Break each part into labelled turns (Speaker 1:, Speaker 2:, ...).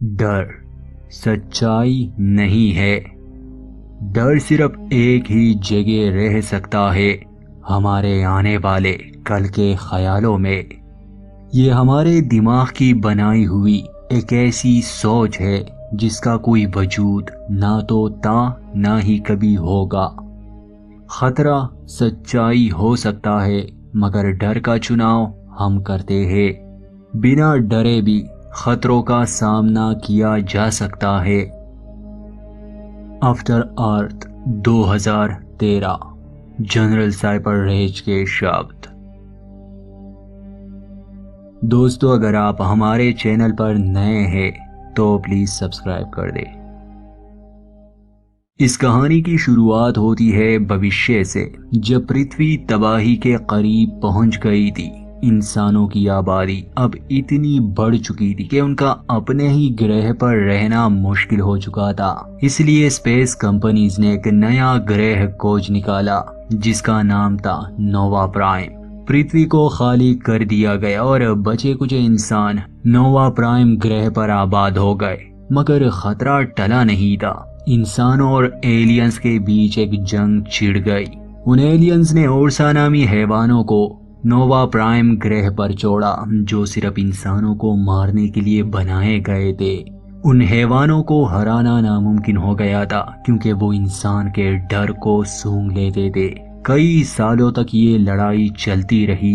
Speaker 1: डर सच्चाई नहीं है। डर सिर्फ एक ही जगह रह सकता है, हमारे आने वाले कल के ख्यालों में। ये हमारे दिमाग की बनाई हुई एक ऐसी सोच है जिसका कोई वजूद ना तो था ना ही कभी होगा। खतरा सच्चाई हो सकता है, मगर डर का चुनाव हम करते हैं। बिना डरे भी खतरों का सामना किया जा सकता है। आफ्टर अर्थ 2013, जनरल साइपर रेज के शब्द। दोस्तों, अगर आप हमारे चैनल पर नए हैं तो प्लीज सब्सक्राइब कर दें। इस कहानी की शुरुआत होती है भविष्य से, जब पृथ्वी तबाही के करीब पहुंच गई थी। इंसानों की आबादी अब इतनी बढ़ चुकी थी कि उनका अपने ही ग्रह पर रहना मुश्किल हो चुका था। इसलिए स्पेस कंपनीज ने एक नया ग्रह खोज निकाला जिसका नाम था नोवा प्राइम। पृथ्वी को खाली कर दिया गया और बचे कुछ इंसान नोवा प्राइम ग्रह पर आबाद हो गए। मगर खतरा टला नहीं था। इंसानों और एलियंस के बीच एक जंग छिड़ गई। उन एलियंस ने ओर्सा नामी हैवानों को नोवा प्राइम ग्रह पर छोड़ा, जो सिर्फ इंसानों को मारने के लिए बनाए गए थे। उन हैवानों को हराना नामुमकिन हो गया था, क्योंकि वो इंसान के डर को सूंघ लेते थे। कई सालों तक ये लड़ाई चलती रही।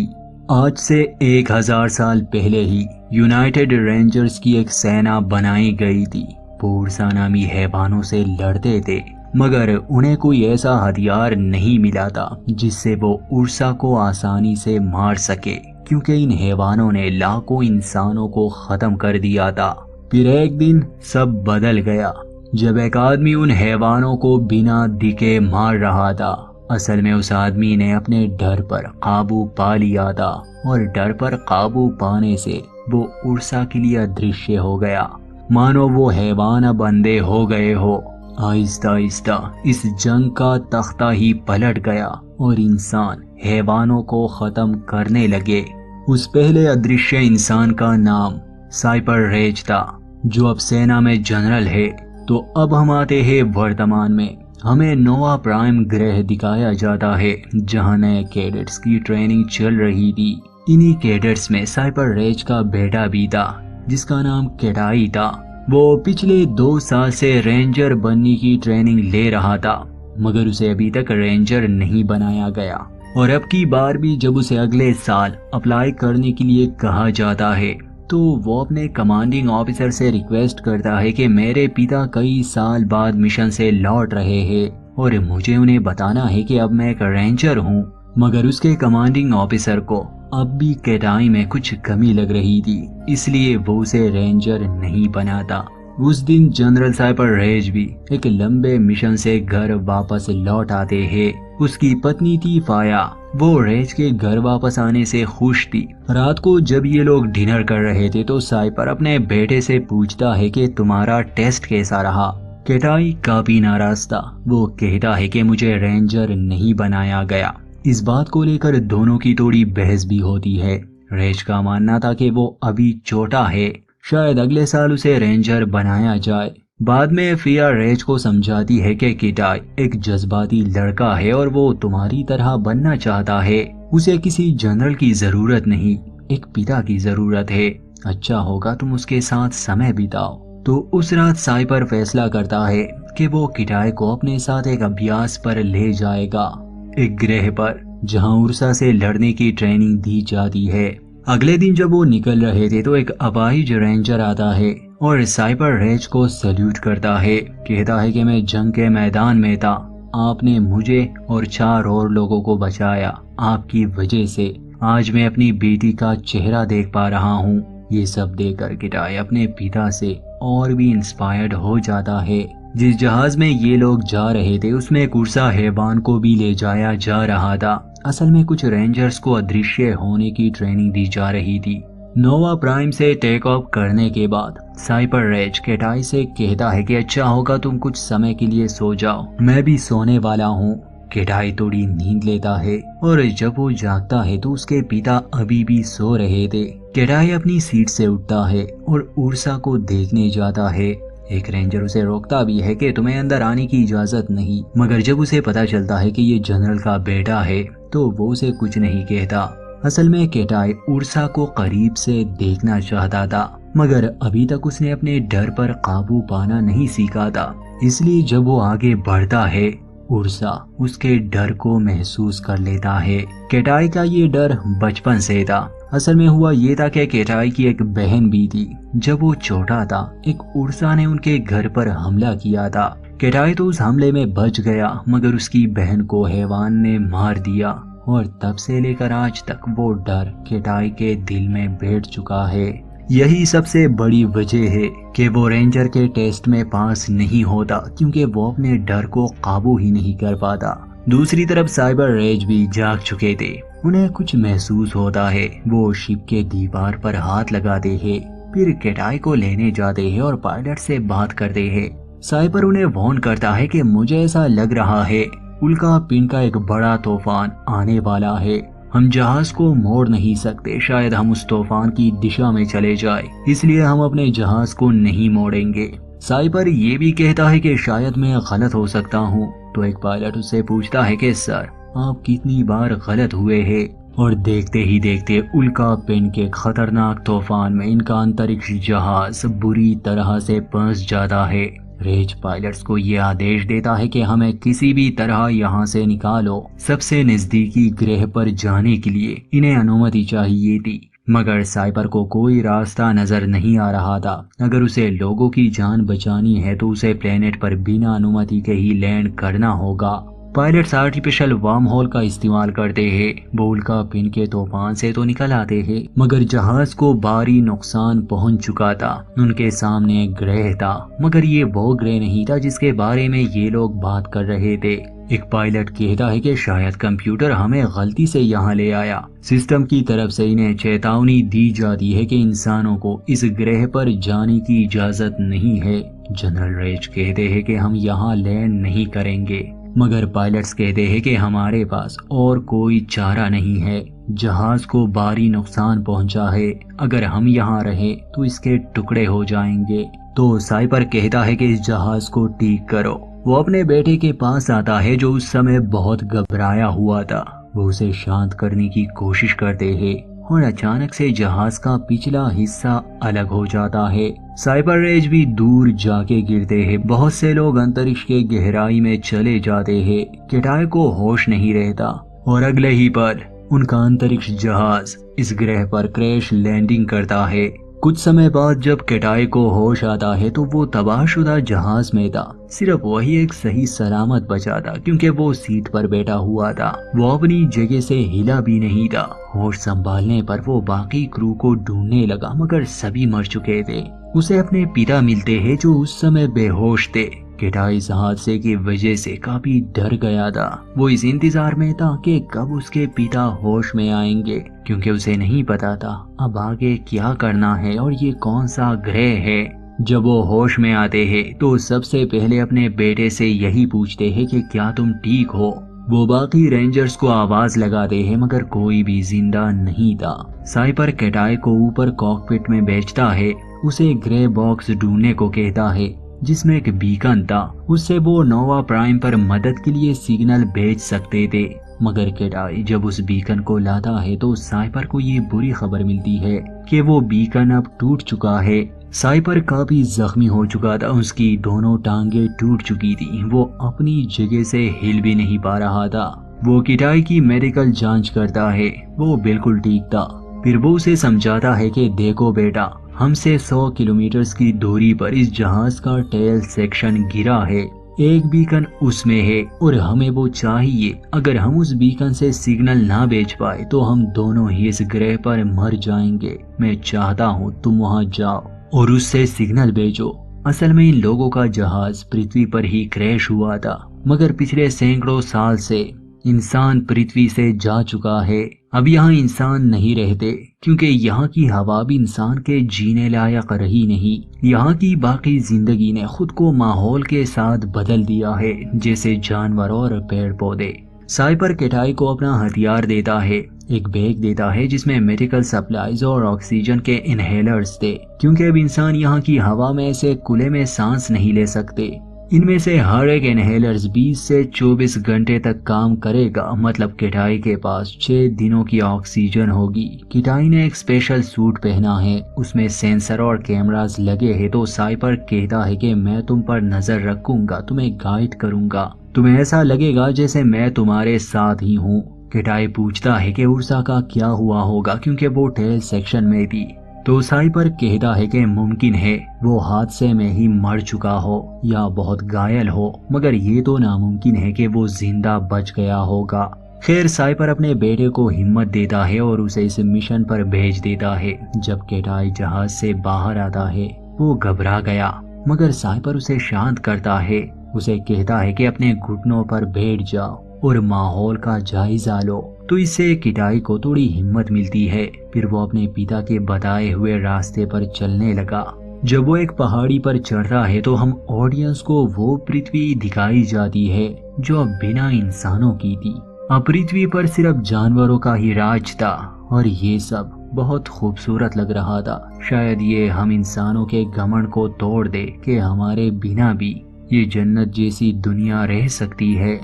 Speaker 1: आज से 1000 साल पहले ही यूनाइटेड रेंजर्स की एक सेना बनाई गई थी। ओर्सा नामी हैवानों से लड़ते थे, मगर उन्हें कोई ऐसा हथियार नहीं मिला था जिससे वो ओर्सा को आसानी से मार सके, क्योंकि इन हैवानों ने लाखों इंसानों को खत्म कर दिया था। फिर एक दिन सब बदल गया, जब एक आदमी उन हैवानों को बिना दिखे मार रहा था। असल में उस आदमी ने अपने डर पर काबू पा लिया था, और डर पर काबू पाने से वो ओर्सा के लिए अदृश्य हो गया, मानो वो हैवान अब अंधे हो गए हो। आहिस्ता आहिस्ता इस जंग का तख्ता ही पलट गया और इंसान हैवानों को खत्म करने लगे। उस पहले अदृश्य इंसान का नाम साइपर रेज था, जो अब सेना में जनरल है। तो अब हम आते हैं वर्तमान में। हमें नोवा प्राइम ग्रह दिखाया जाता है, जहां नए कैडेट्स की ट्रेनिंग चल रही थी। इन्हीं कैडेट्स में साइपर रेज का बेटा भी था, जिसका नाम केटाई था। वो पिछले 2 साल से रेंजर बनने की ट्रेनिंग ले रहा था, मगर उसे अभी तक रेंजर नहीं बनाया गया। और अब की बार भी जब उसे अगले साल अप्लाई करने के लिए कहा जाता है, तो वो अपने कमांडिंग ऑफिसर से रिक्वेस्ट करता है कि मेरे पिता कई साल बाद मिशन से लौट रहे हैं और मुझे उन्हें बताना है कि अब मैं एक रेंजर हूँ। मगर उसके कमांडिंग ऑफिसर को अब भी केटाई में कुछ कमी लग रही थी, इसलिए वो उसे रेंजर नहीं बनाता। उस दिन जनरल साइपर रेज भी एक लंबे मिशन से घर वापस लौट आते हैं। उसकी पत्नी थी फाया। वो रेज के घर वापस आने से खुश थी। रात को जब ये लोग डिनर कर रहे थे, तो साइपर अपने बेटे से पूछता है कि तुम्हारा टेस्ट कैसा रहा। केटाई काफी नाराज था। वो कहता है कि मुझे रेंजर नहीं बनाया गया। इस बात को लेकर दोनों की थोड़ी बहस भी होती है। रेज का मानना था कि वो अभी छोटा है, शायद अगले साल उसे रेंजर बनाया जाए। बाद में फिया रेज को समझाती है कि केटाई एक जज्बाती लड़का है और वो तुम्हारी तरह बनना चाहता है। उसे किसी जनरल की जरूरत नहीं, एक पिता की जरूरत है। अच्छा होगा तुम उसके साथ समय बिताओ। तो उस रात साइपर फैसला करता है कि वो केटाई को अपने साथ एक अभ्यास पर ले जाएगा, एक ग्रह पर जहां उर्सा से लड़ने की ट्रेनिंग दी जाती है। अगले दिन जब वो निकल रहे थे, तो एक अपाहिज रेंजर आता है और साइपर रेज को सैल्यूट करता है। कहता है कि मैं जंग के मैदान में था, आपने मुझे और 4 और लोगों को बचाया। आपकी वजह से आज मैं अपनी बेटी का चेहरा देख पा रहा हूँ। ये सब देखकर केटाई अपने पिता से और भी इंस्पायर्ड हो जाता है। जिस जहाज में ये लोग जा रहे थे, उसमें एक उर्सा हैवान को भी ले जाया जा रहा था। असल में कुछ रेंजर्स को अदृश्य होने की ट्रेनिंग दी जा रही थी। नोवा प्राइम से टेक ऑफ करने के बाद साइपर रेज केटाई से कहता है कि अच्छा होगा तुम कुछ समय के लिए सो जाओ, मैं भी सोने वाला हूँ। केटाई थोड़ी नींद लेता है और जब वो जागता है तो उसके पिता अभी भी सो रहे थे। केटाई अपनी सीट से उठता है और उर्सा को देखने जाता है। एक रेंजर उसे रोकता भी है कि तुम्हें अंदर आने की इजाजत नहीं, मगर जब उसे पता चलता है कि ये जनरल का बेटा है तो वो उसे कुछ नहीं कहता। असल में केटाई उर्सा को करीब से देखना चाहता था, मगर अभी तक उसने अपने डर पर काबू पाना नहीं सीखा था। इसलिए जब वो आगे बढ़ता है, उर्सा उसके डर को महसूस कर लेता है। केटाई का ये डर बचपन से था। असल में हुआ ये था कि केटाई की एक बहन भी थी। जब वो छोटा था, एक उर्सा ने उनके घर पर हमला किया था। केटाई तो उस हमले में बच गया, मगर उसकी बहन को हैवान ने मार दिया और तब से लेकर आज तक वो डर केटाई के दिल में बैठ चुका है। यही सबसे बड़ी वजह है कि वो रेंजर के टेस्ट में पास नहीं होता, क्योंकि वो अपने डर को काबू ही नहीं कर पाता। दूसरी तरफ साइबर रेज भी जाग चुके थे। उन्हें कुछ महसूस होता है। वो शिप के दीवार पर हाथ लगाते हैं, फिर केटाई को लेने जाते हैं और पायलट से बात करते हैं। साइबर उन्हें वार्न करता है कि मुझे ऐसा लग रहा है उल्का पिंड का एक बड़ा तूफान आने वाला है। हम जहाज को मोड़ नहीं सकते, शायद हम उस तूफान की दिशा में चले जाए, इसलिए हम अपने जहाज को नहीं मोड़ेंगे। साइबर ये भी कहता है कि शायद मैं गलत हो सकता हूँ। तो एक पायलट उससे पूछता है कि सर, आप कितनी बार गलत हुए हैं? और देखते ही देखते उल्का पिंड के खतरनाक तूफान में इनका अंतरिक्ष जहाज बुरी तरह से फंस जाता है। रेज पायलट्स को ये आदेश देता है कि हमें किसी भी तरह यहाँ से निकालो। सबसे नजदीकी ग्रह पर जाने के लिए इन्हें अनुमति चाहिए थी, मगर साइबर को कोई रास्ता नजर नहीं आ रहा था। अगर उसे लोगों की जान बचानी है तो उसे प्लेनेट पर बिना अनुमति के ही लैंड करना होगा। पायलट्स आर्टिफिशियल वार्म होल का इस्तेमाल करते हैं। वो उल्का पिंड के तूफान से तो निकल आते हैं, मगर जहाज को भारी नुकसान पहुंच चुका था। उनके सामने एक ग्रह था, मगर ये वो ग्रह नहीं था जिसके बारे में ये लोग बात कर रहे थे। एक पायलट कहता है कि शायद कंप्यूटर हमें गलती से यहाँ ले आया। सिस्टम की तरफ से इन्हें चेतावनी दी जाती है कि इंसानों को इस ग्रह पर जाने की इजाजत नहीं है। जनरल रेज कहते हैं कि हम यहाँ लैंड नहीं करेंगे, मगर पायलट्स कहते हैं कि हमारे पास और कोई चारा नहीं है। जहाज को भारी नुकसान पहुंचा है, अगर हम यहाँ रहे तो इसके टुकड़े हो जाएंगे। तो साइपर कहता है कि इस जहाज को ठीक करो। वो अपने बेटे के पास आता है जो उस समय बहुत घबराया हुआ था। वो उसे शांत करने की कोशिश करते हैं और अचानक से जहाज का पिछला हिस्सा अलग हो जाता है। साइबर रेज भी दूर जाके गिरते हैं। बहुत से लोग अंतरिक्ष के गहराई में चले जाते हैं। केटाई को होश नहीं रहता और अगले ही पल उनका अंतरिक्ष जहाज इस ग्रह पर क्रैश लैंडिंग करता है। कुछ समय बाद जब केटाई को होश आता है तो वो तबाहशुदा जहाज में था। सिर्फ वही एक सही सलामत बचा था, क्योंकि वो सीट पर बैठा हुआ था। वो अपनी जगह से हिला भी नहीं था। होश संभालने पर वो बाकी क्रू को ढूंढने लगा, मगर सभी मर चुके थे। उसे अपने पिता मिलते हैं जो उस समय बेहोश थे। केटाई इस हादसे की वजह से काफी डर गया था। वो इस इंतजार में था कि कब उसके पिता होश में आएंगे, क्योंकि उसे नहीं पता था अब आगे क्या करना है और ये कौन सा ग्रह है। जब वो होश में आते हैं तो सबसे पहले अपने बेटे से यही पूछते हैं कि क्या तुम ठीक हो। वो बाकी रेंजर्स को आवाज लगाते हैं, मगर कोई भी जिंदा नहीं था। साइपर केटाई को ऊपर कॉकपिट में भेजता है। उसे ग्रे बॉक्स ढूंढने को कहता है जिसमें एक बीकन था। उससे वो नोवा प्राइम पर मदद के लिए सिग्नल भेज सकते थे। मगर केटाई जब उस बीकन को लाता है तो साइपर को ये बुरी खबर मिलती है कि वो बीकन अब टूट चुका है। साइपर काफी जख्मी हो चुका था। उसकी दोनों टांगे टूट चुकी थी। वो अपनी जगह से हिल भी नहीं पा रहा था। वो केटाई की मेडिकल जांच करता है। वो बिल्कुल ठीक था। फिर वो उसे समझाता है कि देखो बेटा, हमसे 100 किलोमीटर की दूरी पर इस जहाज का टेल सेक्शन गिरा है। एक बीकन उसमें है और हमें वो चाहिए। अगर हम उस बीकन से सिग्नल ना भेज पाए तो हम दोनों ही इस ग्रह पर मर जाएंगे। मैं चाहता हूँ तुम वहाँ जाओ और उससे सिग्नल भेजो। असल में इन लोगों का जहाज पृथ्वी पर ही क्रैश हुआ था, मगर पिछले सैकड़ों साल से इंसान पृथ्वी से जा चुका है। अब यहाँ इंसान नहीं रहते, क्योंकि यहाँ की हवा भी इंसान के जीने लायक रही नहीं। यहाँ की बाकी जिंदगी ने खुद को माहौल के साथ बदल दिया है, जैसे जानवर और पेड़ पौधे। साइपर केटाई को अपना हथियार देता है, एक बैग देता है जिसमें मेडिकल सप्लाईज और ऑक्सीजन के इनहेलर्स थे, क्योंकि अब इंसान यहाँ की हवा में ऐसे खुले में सांस नहीं ले सकते। इनमें से हर एक इनहेलर्स 20 से 24 घंटे तक काम करेगा, मतलब किटाई के पास 6 दिनों की ऑक्सीजन होगी। किटाई ने एक स्पेशल सूट पहना है, उसमें सेंसर और कैमरास लगे हैं। तो साइपर कहता है कि मैं तुम पर नजर रखूंगा, तुम्हें गाइड करूंगा, तुम्हें ऐसा लगेगा जैसे मैं तुम्हारे साथ ही हूँ। किटाई पूछता है कि उर्सा का क्या हुआ होगा, क्योंकि वो टेल सेक्शन में थी। तो साइपर कहता है कि मुमकिन है वो हादसे में ही मर चुका हो या बहुत घायल हो, मगर ये तो नामुमकिन है कि वो जिंदा बच गया होगा। खैर, साइपर अपने बेटे को हिम्मत देता है और उसे इस मिशन पर भेज देता है। जब केटाई जहाज से बाहर आता है वो घबरा गया, मगर साइपर उसे शांत करता है। उसे कहता है कि अपने घुटनों पर बैठ जाओ और माहौल का जायजा लो। तो इससे किटाई को थोड़ी हिम्मत मिलती है। फिर वो अपने पिता के बताए हुए रास्ते पर चलने लगा। जब वो एक पहाड़ी पर चढ़ता है तो हम ऑडियंस को वो पृथ्वी दिखाई जाती है जो अब बिना इंसानों की थी। अब पृथ्वी पर सिर्फ जानवरों का ही राज था और ये सब बहुत खूबसूरत लग रहा था। शायद ये हम इंसानों के घमंड को तोड़ दे कि हमारे बिना भी ये जन्नत जैसी दुनिया रह सकती है।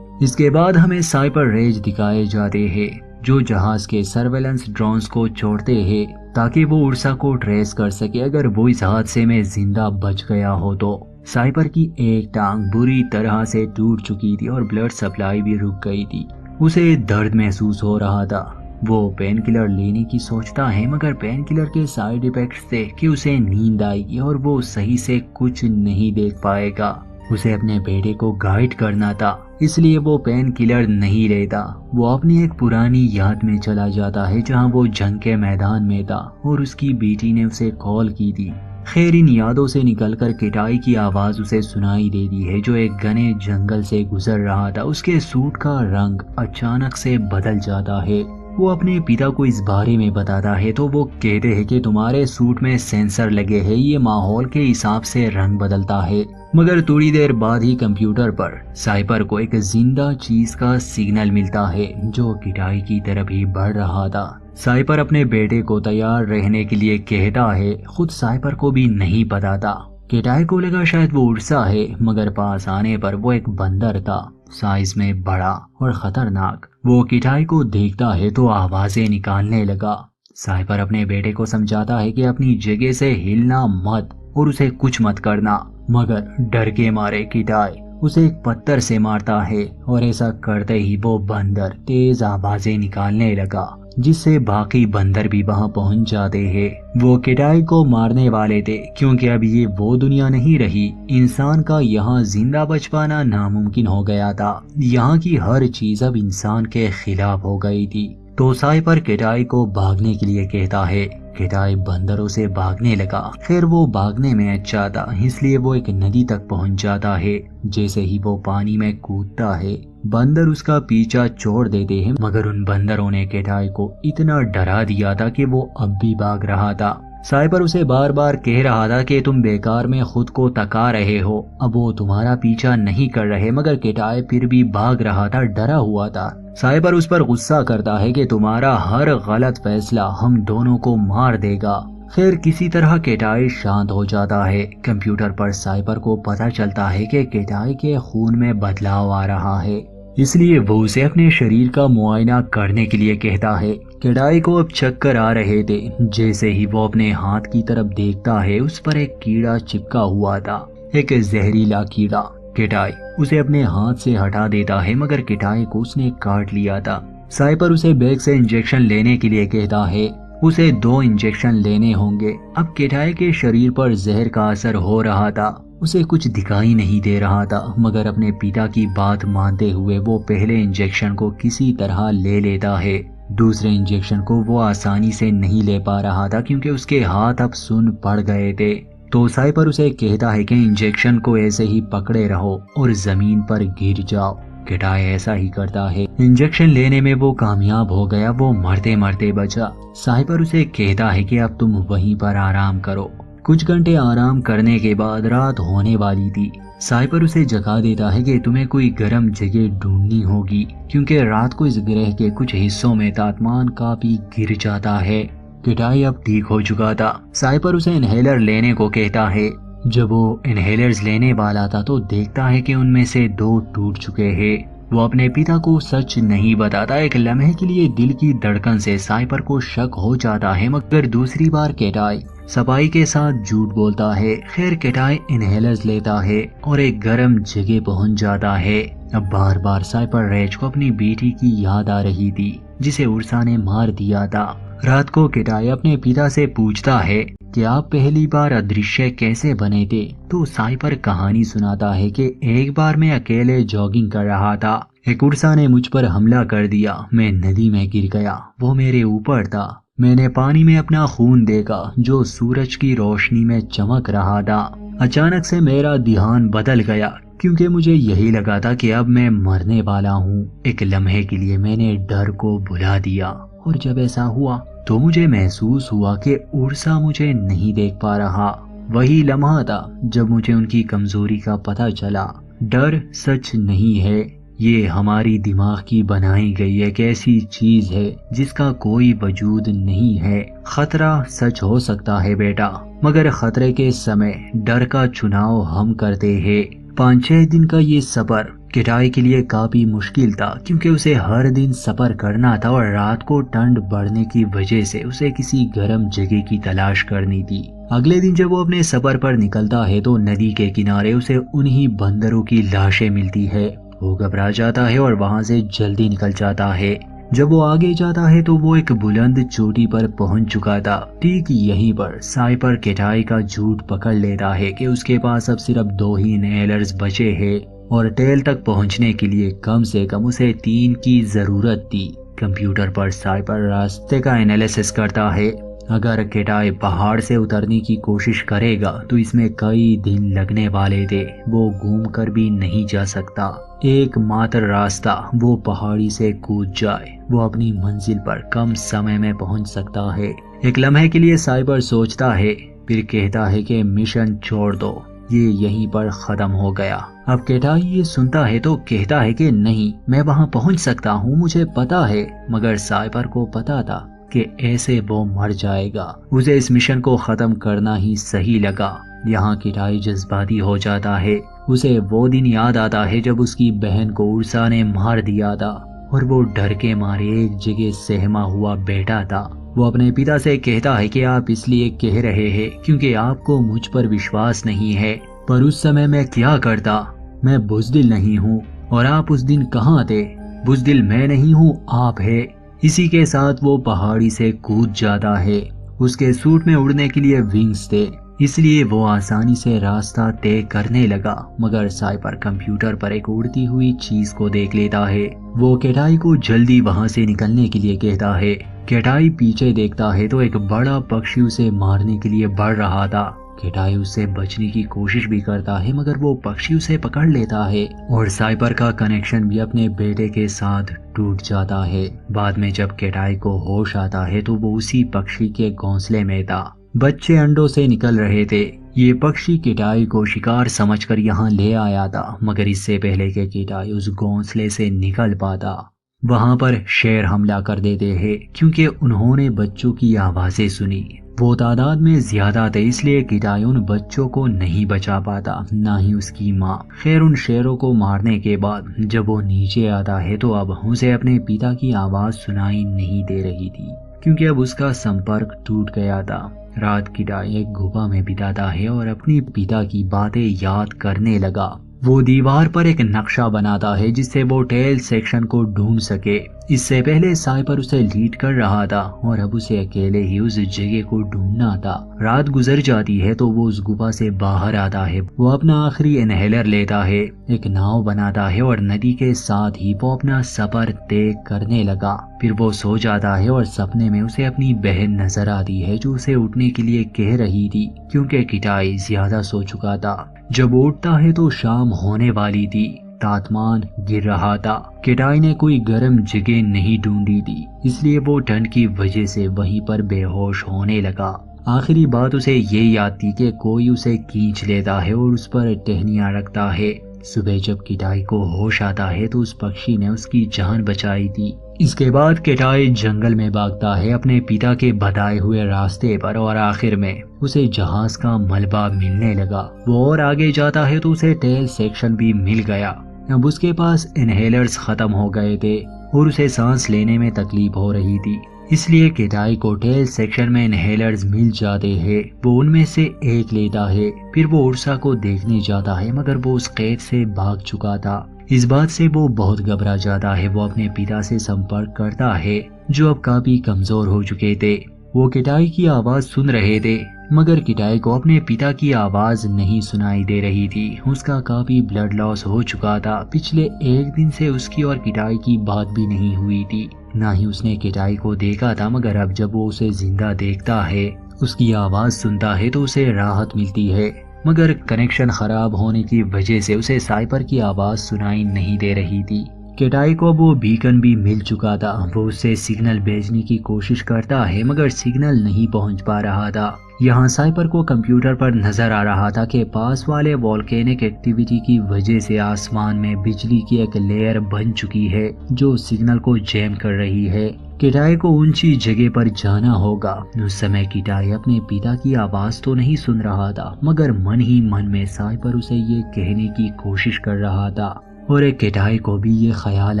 Speaker 1: इसके बाद हमें साइपर रेज दिखाए जाते हैं जो जहाज के सर्वेलेंस ड्रोन्स को छोड़ते हैं ताकि वो उर्सा को ट्रेस कर सके अगर वो इस हादसे में जिंदा बच गया हो तो। साइपर की एक टांग बुरी तरह से टूट चुकी थी और ब्लड सप्लाई भी रुक गई थी। उसे दर्द महसूस हो रहा था। वो पेन किलर लेने की सोचता है, मगर पेन किलर के साइड इफेक्ट्स थे कि उसे नींद आएगी और वो सही से कुछ नहीं देख पाएगा। उसे अपने बेटे को गाइड करना था, इसलिए वो पेन किलर नहीं लेता। वो अपनी एक पुरानी याद में चला जाता है जहां वो जंग के मैदान में था और उसकी बेटी ने उसे कॉल की थी। खैर, इन यादों से निकलकर किटाई की आवाज उसे सुनाई देती है जो एक घने जंगल से गुजर रहा था। उसके सूट का रंग अचानक से बदल जाता है। वो अपने पिता को इस बारे में बताता है तो वो कहते हैं कि तुम्हारे सूट में सेंसर लगे हैं, ये माहौल के हिसाब से रंग बदलता है। मगर थोड़ी देर बाद ही कंप्यूटर पर साइपर को एक जिंदा चीज का सिग्नल मिलता है जो किटाई की तरफ ही बढ़ रहा था। साइपर अपने बेटे को तैयार रहने के लिए कहता है। खुद साइपर को भी नहीं पता था। किटाई को लगा शायद वो उर्सा है, मगर पास आने पर वो एक बंदर था, साइज में बड़ा और खतरनाक। वो किटाई को देखता है तो आवाजें निकालने लगा। साइपर अपने बेटे को समझाता है कि अपनी जगह से हिलना मत और उसे कुछ मत करना, मगर डर के मारे किटाई उसे एक पत्थर से मारता है और ऐसा करते ही वो बंदर तेज आवाजें निकालने लगा जिससे बाकी बंदर भी वहां पहुंच जाते हैं। वो किटाई को मारने वाले थे क्योंकि अब ये वो दुनिया नहीं रही। इंसान का यहाँ जिंदा बच पाना नामुमकिन हो गया था। यहाँ की हर चीज अब इंसान के खिलाफ हो गई थी। तो साइपर किटाई को भागने के लिए कहता है। किटाई बंदरों से भागने लगा। फिर वो भागने में अच्छा था, इसलिए वो एक नदी तक पहुंच जाता है। जैसे ही वो पानी में कूदता है बंदर उसका पीछा छोड़ देते हैं, मगर उन बंदरों ने किटाई को इतना डरा दिया था कि वो अब भी भाग रहा था। साइपर उसे बार बार कह रहा था कि तुम बेकार में खुद को थका रहे हो, अब वो तुम्हारा पीछा नहीं कर रहे, मगर किटाई फिर भी भाग रहा था, डरा हुआ था। साइबर उस पर गुस्सा करता है कि तुम्हारा हर गलत फैसला हम दोनों को मार देगा। फिर किसी तरह किटाई शांत हो जाता है। कंप्यूटर पर साइबर को पता चलता है कि किटाई के खून में बदलाव आ रहा है, इसलिए वो उसे अपने शरीर का मुआयना करने के लिए कहता है। किटाई को अब चक्कर आ रहे थे। जैसे ही वो अपने हाथ की तरफ देखता है उस पर एक कीड़ा चिपका हुआ था, एक जहरीला कीड़ा। किटाई उसे अपने हाथ से हटा देता है, मगर किटाई को उसने काट लिया था। साइपर उसे बैग से इंजेक्शन लेने के लिए कहता है। उसे 2 इंजेक्शन लेने होंगे। अब किटाई के शरीर पर जहर का असर हो रहा था। उसे कुछ दिखाई नहीं दे रहा था, मगर अपने पिता की बात मानते हुए वो पहले इंजेक्शन को किसी तरह ले लेता है। दूसरे इंजेक्शन को वो आसानी से नहीं ले पा रहा था क्योंकि उसके हाथ अब सुन पड़ गए थे। तो साइपर उसे कहता है कि इंजेक्शन को ऐसे ही पकड़े रहो और जमीन पर गिर जाओ। किटाई ऐसा ही करता है। इंजेक्शन लेने में वो कामयाब हो गया, वो मरते मरते बचा। साइपर उसे कहता है कि अब तुम वहीं पर आराम करो। कुछ घंटे आराम करने के बाद रात होने वाली थी। साइपर उसे जगा देता है कि तुम्हें कोई गर्म जगह ढूंढनी होगी, क्योंकि रात को इस ग्रह के कुछ हिस्सों में तापमान काफी गिर जाता है। किटाई अब ठीक हो चुका था। साइपर उसे इनहेलर लेने को कहता है। जब वो इनहेलर्स लेने वाला था तो देखता है कि उनमें से 2 टूट चुके हैं। वो अपने पिता को सच नहीं बताता। एक लम्हे के लिए दिल की धड़कन से साइपर को शक हो जाता है, मगर दूसरी बार केटाई सफाई के साथ झूठ बोलता है। खैर, केटाई इनहेलर्स लेता है और एक गर्म जगह पहुंच जाता है। अब बार बार साइपर रेज को अपनी बेटी की याद आ रही थी जिसे उर्सा ने मार दिया था। रात को केटाई अपने पिता से पूछता है कि आप पहली बार अदृश्य कैसे बने थे, तो साइपर कहानी सुनाता है कि एक बार मैं अकेले जॉगिंग कर रहा था। एक उर्सा ने मुझ पर हमला कर दिया। मैं नदी में गिर गया। वो मेरे ऊपर था। मैंने पानी में अपना खून देखा जो सूरज की रोशनी में चमक रहा था। अचानक से मेरा ध्यान बदल गया क्योंकि मुझे यही लगा था कि अब मैं मरने वाला हूँ। एक लम्हे के लिए मैंने डर को भुला दिया और जब ऐसा हुआ तो मुझे महसूस हुआ कि उर्सा मुझे नहीं देख पा रहा। वही लम्हा था जब मुझे उनकी कमजोरी का पता चला। डर सच नहीं है, ये हमारी दिमाग की बनाई गई एक ऐसी चीज है जिसका कोई वजूद नहीं है। खतरा सच हो सकता है बेटा, मगर खतरे के समय डर का चुनाव हम करते हैं। 5-6 दिन का ये सफर किटाई के लिए काफी मुश्किल था क्योंकि उसे हर दिन सफर करना था और रात को ठंड बढ़ने की वजह से उसे किसी गर्म जगह की तलाश करनी थी। अगले दिन जब वो अपने सफर पर निकलता है तो नदी के किनारे उसे उन्हीं बंदरों की लाशें मिलती है। वो घबरा जाता है और वहां से जल्दी निकल जाता है। जब वो आगे जाता है तो वो एक बुलंद चोटी पर पहुंच चुका था। ठीक यहीं पर साइपर केटाई का झूठ पकड़ लेता है कि उसके पास अब सिर्फ 2 ही इनहेलर्स बचे हैं और टेल तक पहुंचने के लिए कम से कम उसे 3 की जरूरत थी। कंप्यूटर पर साइपर रास्ते का एनालिसिस करता है। अगर केटाई पहाड़ से उतरने की कोशिश करेगा तो इसमें कई दिन लगने वाले थे। वो घूम कर भी नहीं जा सकता। एकमात्र रास्ता वो पहाड़ी से कूद जाए। वो अपनी मंजिल पर कम समय में पहुंच सकता है। एक लम्हे के लिए साइबर सोचता है, फिर कहता है कि मिशन छोड़ दो, ये यहीं पर खत्म हो गया। अब केटाई ये सुनता है तो कहता है कि नहीं, मैं वहां पहुंच सकता हूँ, मुझे पता है। मगर साइबर को पता था कि ऐसे वो मर जाएगा। उसे इस मिशन को खत्म करना ही सही लगा। यहाँ किटाई जज्बाती हो जाता है। उसे वो दिन याद आता है जब उसकी बहन को उर्सा ने मार दिया था और वो डर के मारे एक जगह सहमा हुआ बैठा था। वो अपने पिता से कहता है कि आप इसलिए कह रहे हैं क्योंकि आपको मुझ पर विश्वास नहीं है, पर उस समय मैं क्या करता। मैं बुज़दिल नहीं हूँ और आप उस दिन कहाँ थे। बुज़दिल मैं नहीं हूँ, आप है। इसी के साथ वो पहाड़ी से कूद जाता है। उसके सूट में उड़ने के लिए विंग्स थे, इसलिए वो आसानी से रास्ता तय करने लगा। मगर साइपर कंप्यूटर पर एक उड़ती हुई चीज को देख लेता है। वो केटाई को जल्दी वहां से निकलने के लिए कहता है। केटाई पीछे देखता है तो एक बड़ा पक्षी उसे मारने के लिए बढ़ रहा था। केटाई उससे बचने की कोशिश भी करता है मगर वो पक्षी उसे पकड़ लेता है और साइपर का कनेक्शन भी अपने बेटे के साथ टूट जाता है। बाद में जब केटाई को होश आता है तो वो उसी पक्षी के घोंसले में था। बच्चे अंडों से निकल रहे थे। ये पक्षी किटाई को शिकार समझकर यहाँ ले आया था, मगर इससे पहले कि किटाई उस घोंसले से निकल पाता वहां पर शेर हमला कर देते हैं क्योंकि उन्होंने बच्चों की आवाजें सुनी। वो तादाद में ज्यादा थे, इसलिए किटाई उन बच्चों को नहीं बचा पाता, ना ही उसकी माँ। खैर, उन शेरों को मारने के बाद जब वो नीचे आता है तो अब उसे अपने पिता की आवाज सुनाई नहीं दे रही थी क्योंकि अब उसका संपर्क टूट गया था। रात किटाई एक गुफा में बिताता है और अपनी पिता की बातें याद करने लगा। वो दीवार पर एक नक्शा बनाता है जिससे वो टेल सेक्शन को ढूंढ सके। इससे पहले साइपर उसे लीड कर रहा था और अब उसे अकेले ही उस जगह को ढूंढना था। रात गुजर जाती है तो वो उस गुफा से बाहर आता है। वो अपना आखिरी इनहेलर लेता है, एक नाव बनाता है और नदी के साथ ही वो अपना सफर तय करने लगा। फिर वो सो जाता है और सपने में उसे अपनी बहन नजर आती है जो उसे उठने के लिए कह रही थी क्योंकि किटाई ज्यादा सो चुका था। जब उठता है तो शाम होने वाली थी। तापमान गिर रहा था। किटाई ने कोई गर्म जगह नहीं ढूंढी थी, इसलिए वो ठंड की वजह से वहीं पर बेहोश होने लगा। आखिरी बात उसे ये याद थी कि कोई उसे खींच लेता है और उस पर टहनियाँ रखता है। सुबह जब किटाई को होश आता है तो उस पक्षी ने उसकी जान बचाई थी। इसके बाद किटाई जंगल में भागता है अपने पिता के बताए हुए रास्ते पर और आखिर में उसे जहाज का मलबा मिलने लगा। वो और आगे जाता है तो उसे टेल सेक्शन भी मिल गया। अब उसके पास इनहेलर्स खत्म हो गए थे और उसे सांस लेने में तकलीफ हो रही थी, इसलिए किटाई को टेल सेक्शन में इनहेलर्स मिल जाते हैं। वो उनमें से एक लेता है। फिर वो उर्सा को देखने जाता है मगर वो उस कैद से भाग चुका था। इस बात से वो बहुत घबरा जाता है। वो अपने पिता से संपर्क करता है जो अब काफी कमजोर हो चुके थे। वो किटाई की आवाज सुन रहे थे मगर किटाई को अपने पिता की आवाज नहीं सुनाई दे रही थी। उसका काफी ब्लड लॉस हो चुका था। पिछले एक दिन से उसकी और किटाई की बात भी नहीं हुई थी, ना ही उसने किटाई को देखा था। मगर अब जब वो उसे जिंदा देखता है, उसकी आवाज सुनता है तो उसे राहत मिलती है। मगर कनेक्शन खराब होने की वजह से उसे साइपर की आवाज सुनाई नहीं दे रही थी। किटाई को वो बीकन भी मिल चुका था। वो उससे सिग्नल भेजने की कोशिश करता है मगर सिग्नल नहीं पहुंच पा रहा था। यहाँ साइपर को कंप्यूटर पर नजर आ रहा था कि पास वाले वोल्केनिक एक्टिविटी की वजह से आसमान में बिजली की एक लेयर बन चुकी है जो सिग्नल को जैम कर रही है। किटाई को ऊंची जगह पर जाना होगा। उस समय किटाई अपने पिता की आवाज तो नहीं सुन रहा था मगर मन ही मन में साइपर उसे ये कहने की कोशिश कर रहा था। और एक किटाई को भी ये ख्याल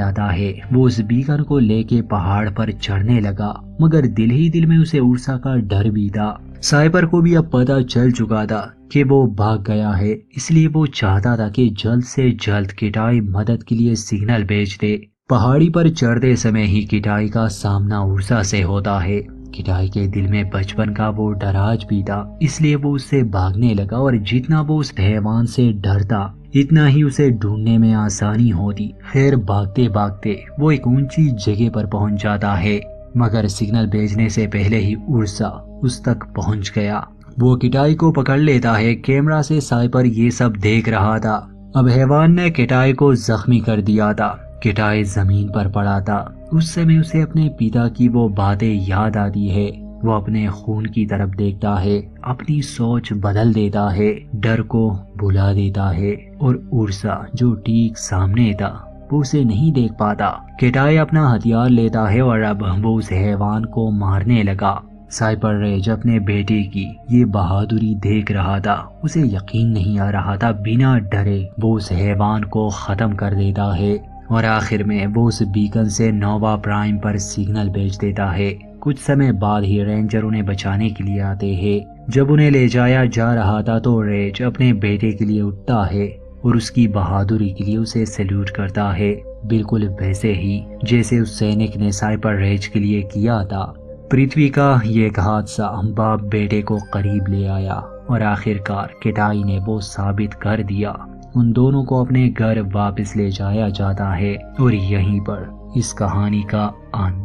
Speaker 1: आता है। वो उस बीकन को लेके पहाड़ पर चढ़ने लगा मगर दिल ही दिल में उसे उर्सा का डर भी था। साइपर को भी अब पता चल चुका था कि वो भाग गया है, इसलिए वो चाहता था कि जल्द से जल्द किटाई मदद के लिए सिग्नल भेज दे। पहाड़ी पर चढ़ते समय ही किटाई का सामना उर्सा से होता है। किटाई के दिल में बचपन का वो डर आज भी था, इसलिए वो उससे भागने लगा और जितना वो उस हैवान से डरता इतना ही उसे ढूंढने में आसानी होती। खैर भागते भागते वो एक ऊंची जगह पर पहुंच जाता है मगर सिग्नल भेजने से पहले ही उर्सा उस तक पहुंच गया। वो किटाई को पकड़ लेता है। कैमरा से साइपर ये सब देख रहा था। अब हैवान ने किटाई को जख्मी कर दिया था। किटाई जमीन पर पड़ा था। उस समय उसे अपने पिता की वो बातें याद आती है। वो अपने खून की तरफ देखता है, अपनी सोच बदल देता है, डर को भुला देता है और उर्सा जो ठीक सामने था वो उसे नहीं देख पाता। किटाई अपना हथियार लेता है और अब वो उस हैवान को मारने लगा। साइपर रेज अपने बेटे की ये बहादुरी देख रहा था। उसे यकीन नहीं आ रहा था। बिना डरे वो उस हैवान को खत्म कर देता है और आखिर में वो उस बीकन से नोवा प्राइम पर सिग्नल भेज देता है। कुछ समय बाद ही रेंजर उन्हें बचाने के लिए आते हैं। जब उन्हें ले जाया जा रहा था तो रेज अपने बेटे के लिए उठता है और उसकी बहादुरी के लिए उसे सैल्यूट करता है, बिल्कुल वैसे ही जैसे उस सैनिक ने साइपर रेज के लिए किया था। पृथ्वी का ये एक हादसा बाप बेटे को करीब ले आया और आखिरकार किटाई ने वो साबित कर दिया। उन दोनों को अपने घर वापस ले जाया जाता है और यहीं पर इस कहानी का अंत।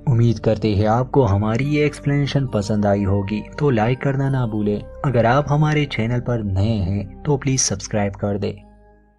Speaker 1: उम्मीद करते हैं आपको हमारी ये एक्सप्लेनेशन पसंद आई होगी, तो लाइक करना ना भूलें। अगर आप हमारे चैनल पर नए हैं तो प्लीज सब्सक्राइब कर दें।